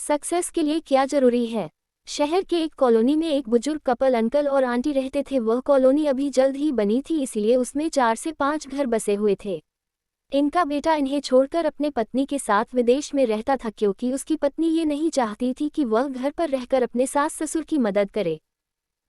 Success के लिए क्या जरूरी है? शहर के एक कॉलोनी में एक बुजुर्ग कपल अंकल और आंटी रहते थे। वह कॉलोनी अभी जल्द ही बनी थी, इसलिए उसमें 4 से 5 घर बसे हुए थे। इनका बेटा इन्हें छोड़कर अपने पत्नी के साथ विदेश में रहता था, क्योंकि उसकी पत्नी ये नहीं चाहती थी कि वह घर पर रहकर अपने सास ससुर की मदद करे।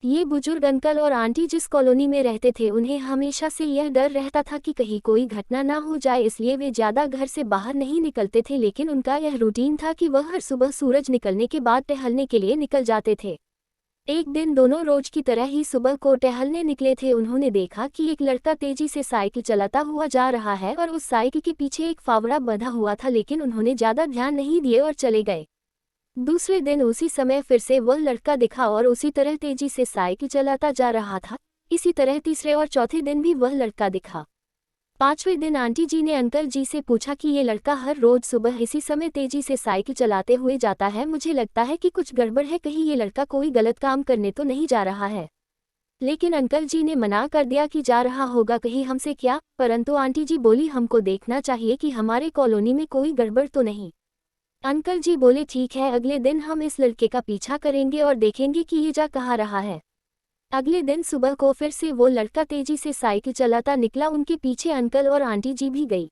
ये बुजुर्ग अंकल और आंटी जिस कॉलोनी में रहते थे, उन्हें हमेशा से यह डर रहता था कि कहीं कोई घटना ना हो जाए, इसलिए वे ज़्यादा घर से बाहर नहीं निकलते थे। लेकिन उनका यह रूटीन था कि वह हर सुबह सूरज निकलने के बाद टहलने के लिए निकल जाते थे। एक दिन दोनों रोज की तरह ही सुबह को टहलने निकले थे। उन्होंने देखा कि एक लड़का तेजी से साइकिल चलाता हुआ जा रहा है और उस साइकिल के पीछे एक फावड़ा बंधा हुआ था, लेकिन उन्होंने ज़्यादा ध्यान नहीं दिए और चले गए। दूसरे दिन उसी समय फिर से वह लड़का दिखा और उसी तरह तेजी से साइकिल चलाता जा रहा था। इसी तरह तीसरे और चौथे दिन भी वह लड़का दिखा। 5वें दिन आंटी जी ने अंकल जी से पूछा कि ये लड़का हर रोज सुबह इसी समय तेजी से साइकिल चलाते हुए जाता है, मुझे लगता है कि कुछ गड़बड़ है, कहीं ये लड़का कोई गलत काम करने तो नहीं जा रहा है। लेकिन अंकल जी ने मना कर दिया कि जा रहा होगा कहीं हमसे क्या, परंतु आंटी जी बोली हमको देखना चाहिए कि हमारे कॉलोनी में कोई गड़बड़ तो नहीं। अंकल जी बोले ठीक है, अगले दिन हम इस लड़के का पीछा करेंगे और देखेंगे कि ये जा कहाँ रहा है। अगले दिन सुबह को फिर से वो लड़का तेजी से साइकिल चलाता निकला। उनके पीछे अंकल और आंटी जी भी गई।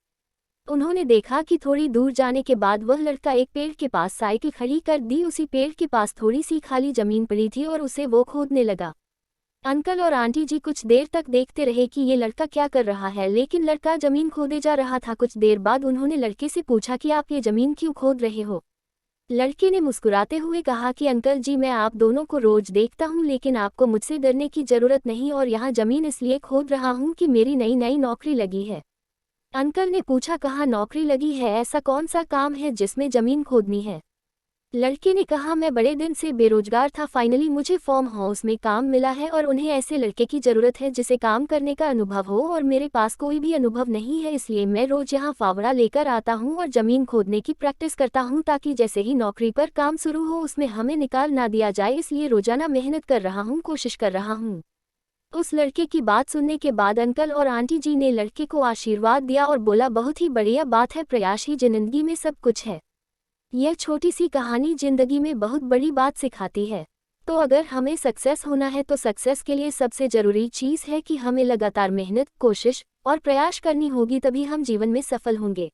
उन्होंने देखा कि थोड़ी दूर जाने के बाद वह लड़का एक पेड़ के पास साइकिल खड़ी कर दी। उसी पेड़ के पास थोड़ी सी खाली जमीन पड़ी थी और उसे वो खोदने लगा। अंकल और आंटी जी कुछ देर तक देखते रहे कि ये लड़का क्या कर रहा है, लेकिन लड़का जमीन खोदे जा रहा था। कुछ देर बाद उन्होंने लड़के से पूछा कि आप ये जमीन क्यों खोद रहे हो? लड़के ने मुस्कुराते हुए कहा कि अंकल जी, मैं आप दोनों को रोज देखता हूँ, लेकिन आपको मुझसे डरने की जरूरत नहीं, और यहाँ जमीन इसलिए खोद रहा हूँ कि मेरी नई नई नौकरी लगी है। अंकल ने पूछा कहाँ नौकरी लगी है, ऐसा कौन सा काम है जिसमें जमीन खोदनी है? लड़के ने कहा मैं बड़े दिन से बेरोजगार था, फाइनली मुझे फार्म हाउस में काम मिला है और उन्हें ऐसे लड़के की ज़रूरत है जिसे काम करने का अनुभव हो, और मेरे पास कोई भी अनुभव नहीं है, इसलिए मैं रोज यहाँ फावड़ा लेकर आता हूँ और ज़मीन खोदने की प्रैक्टिस करता हूँ, ताकि जैसे ही नौकरी पर काम शुरू हो उसमें हमें निकाल ना दिया जाए। इसलिए रोजाना मेहनत कर रहा हूँ, कोशिश कर रहा हूँ। उस लड़के की बात सुनने के बाद अंकल और आंटी जी ने लड़के को आशीर्वाद दिया और बोला बहुत ही बढ़िया बात है, प्रयास ही जिंदगी में सब कुछ है। यह छोटी सी कहानी जिंदगी में बहुत बड़ी बात सिखाती है। तो अगर हमें सक्सेस होना है तो सक्सेस के लिए सबसे ज़रूरी चीज़ है कि हमें लगातार मेहनत, कोशिश और प्रयास करनी होगी, तभी हम जीवन में सफल होंगे।